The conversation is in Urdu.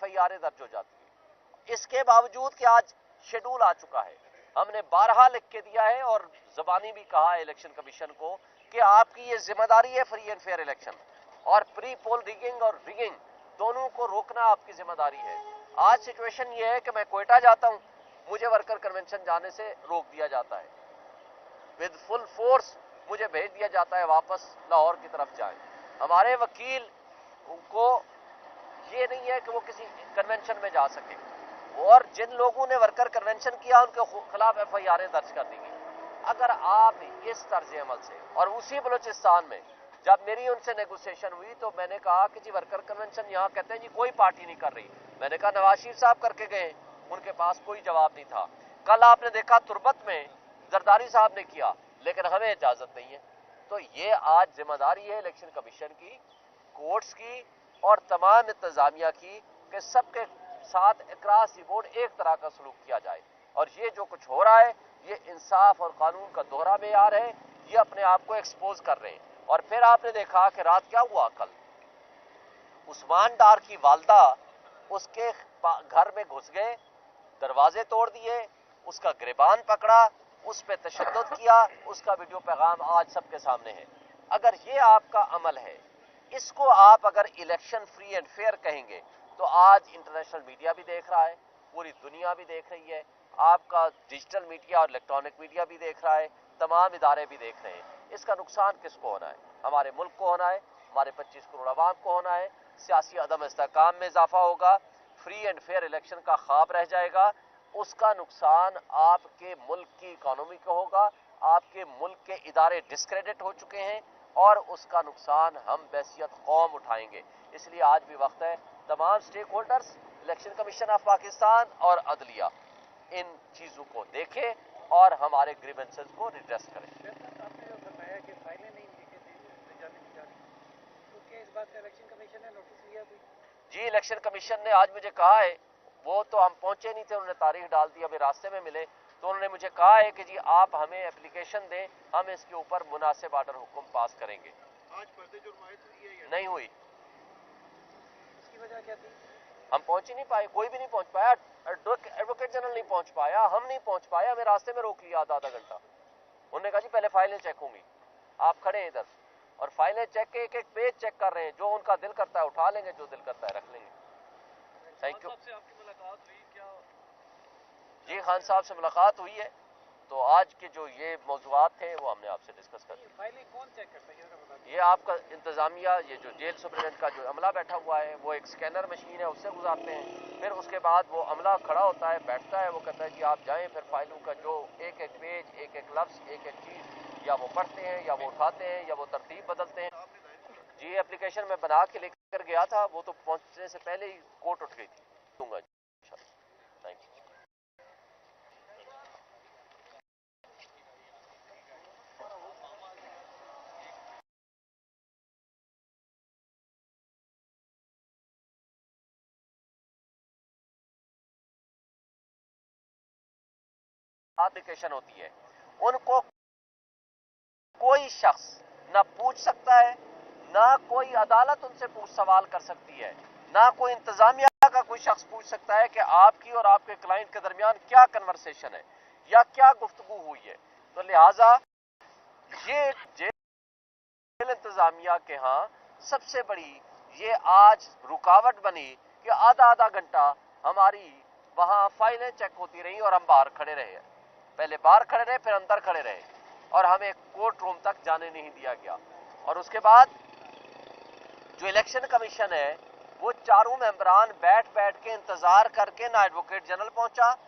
FIR درج ہو جاتی ہے. اس کے باوجود کہ آج شیڈول آ چکا ہے, ہم نے بارہا لکھ کے دیا ہے اور زبانی بھی کہا ہے الیکشن کمیشن کو کہ آپ کی یہ ذمہ داری ہے فری اینڈ فیئر الیکشن, اور پری پول ریگنگ اور ریگنگ دونوں کو روکنا آپ کی ذمہ داری ہے. آج سچویشن یہ ہے کہ میں کوئٹہ جاتا ہوں, مجھے ورکر کنونشن جانے سے روک دیا جاتا ہے, ود فل فورس مجھے بھیج دیا جاتا ہے واپس لاہور کی طرف جائیں. ہمارے وکیل کو یہ نہیں ہے کہ وہ کسی کنونشن میں جا سکے, اور جن لوگوں نے ورکر کنونشن کیا ان کے خلاف FIR درج کر دی گئی. اگر آپ اس طرز عمل سے, اور اسی بلوچستان میں جب میری ان سے نیگوسیشن ہوئی تو میں نے کہا کہ جی ورکر کنونشن یہاں کہتے ہیں جی کوئی پارٹی نہیں کر رہی. میں نے کہا نواز شریف صاحب کر کے گئے, ان کے پاس کوئی جواب نہیں تھا. کل آپ نے دیکھا تربت میں زرداری صاحب نے کیا, لیکن ہمیں اجازت نہیں ہے. تو یہ آج ذمہ داری ہے الیکشن کمیشن کی, کورٹس کی اور تمام انتظامیہ کی کہ سب کے ساتھ اکراس دی بورڈ ایک طرح کا سلوک کیا جائے. اور یہ جو کچھ ہو رہا ہے یہ انصاف اور قانون کا دوہرا معیار ہے, یہ اپنے آپ کو ایکسپوز کر رہے ہیں. اور پھر آپ نے دیکھا کہ رات کیا ہوا, کل عثمان ڈار کی والدہ اس کے گھر میں گھس گئے, دروازے توڑ دیے, اس کا گریبان پکڑا, اس پہ تشدد کیا, اس کا ویڈیو پیغام آج سب کے سامنے ہے. اگر یہ آپ کا عمل ہے, اس کو آپ اگر الیکشن فری اینڈ فیئر کہیں گے تو آج انٹرنیشنل میڈیا بھی دیکھ رہا ہے, پوری دنیا بھی دیکھ رہی ہے, آپ کا ڈیجیٹل میڈیا اور الیکٹرانک میڈیا بھی دیکھ رہا ہے, تمام ادارے بھی دیکھ رہے ہیں. اس کا نقصان کس کو ہونا ہے؟ ہمارے ملک کو ہونا ہے, ہمارے 25 کروڑ عوام کو ہونا ہے. سیاسی عدم استحکام میں اضافہ ہوگا, فری اینڈ فیئر الیکشن کا خواب رہ جائے گا. اس کا نقصان آپ کے ملک کی اکانومی کو ہوگا, آپ کے ملک کے ادارے ڈسکریڈٹ ہو چکے ہیں, اور اس کا نقصان ہم بحیثیت قوم اٹھائیں گے. اس لیے آج بھی وقت ہے تمام stakeholders, election commission of Pakistan اور عدلیہ ان چیزوں کو دیکھیں اور ہمارے گریونسز کو ریڈریس کریں. آپ نے جو بتایا کہ فائلیں نہیں جانے دی جا رہی, تو کیا اس بات کا الیکشن کمیشن نے نوٹس لیا کوئی؟ جی الیکشن کمیشن نے آج مجھے کہا ہے, وہ تو ہم پہنچے نہیں تھے, انہوں نے تاریخ ڈال دی, ہمیں راستے میں ملے تو انہوں نے مجھے کہا ہے کہ جی آپ ہمیں اپلیکیشن دیں, ہم اس کے اوپر مناسب آرڈر حکم پاس کریں گے. آج پردے جرمائت ہوئی ہے یا نہیں ہوئی؟ اس کی وجہ کیا تھی؟ ہم پہنچ ہی نہیں پائے, کوئی بھی نہیں پہنچ پایا, ایڈوکیٹ جنرل نہیں پہنچ پایا, ہم نہیں پہنچ پایا, ہمیں راستے میں روک لیا آدھا گھنٹہ. انہوں نے کہا جی پہلے فائلیں چیک ہوں گی, آپ کھڑے ہیں ادھر, اور فائلیں چیک کے ایک ایک پیج چیک کر رہے ہیں, جو ان کا دل کرتا ہے اٹھا لیں گے, جو دل کرتا ہے رکھ لیں گے. Thank you. سے آپ کی ملاقات ہوئی کیا؟ جی خان صاحب سے ملاقات ہوئی ہے, تو آج کے جو یہ موضوعات تھے وہ ہم نے آپ سے ڈسکس کر دیے. فائلیں کون چیک کرتا ہے یہ بتا دیں؟ یہ آپ کا انتظامیہ, یہ جو جیل سپرنٹینڈنٹ کا جو عملہ بیٹھا ہوا ہے, وہ ایک سکینر مشین ہے, اس سے گزارتے ہیں. پھر اس کے بعد وہ عملہ کھڑا ہوتا ہے, بیٹھتا ہے, وہ کہتا ہے جی آپ جائیں, پھر فائلوں کا جو ایک ایک پیج, ایک ایک لفظ, ایک ایک چیز یا وہ پڑھتے ہیں یا وہ اٹھاتے ہیں یا وہ ترتیب بدلتے ہیں. جی اپلیکیشن میں بنا کے لے کر گیا تھا, وہ تو پہنچنے سے پہلے ہی کوٹ اٹھ گئی تھی. دوں گا جی, تھینک یو. اپلیکیشن ہوتی ہے, ان کو کوئی شخص نہ پوچھ سکتا ہے, نہ کوئی عدالت ان سے پوچھ سوال کر سکتی ہے, نہ کوئی انتظامیہ کا کوئی شخص پوچھ سکتا ہے کہ آپ کی اور آپ کے کلائنٹ کے درمیان کیا کنورسیشن ہے یا کیا گفتگو ہوئی ہے. تو لہٰذا یہ جیل انتظامیہ کے ہاں سب سے بڑی یہ آج رکاوٹ بنی کہ آدھا آدھا گھنٹہ ہماری وہاں فائلیں چیک ہوتی رہیں اور ہم باہر کھڑے رہے. پہلے باہر کھڑے رہے, پھر اندر کھڑے رہے, اور ہمیں کورٹ روم تک جانے نہیں دیا گیا. اور اس کے بعد جو الیکشن کمیشن ہے وہ چاروں ممبران بیٹھ بیٹھ کے انتظار کر کے نہ ایڈوکیٹ جنرل پہنچا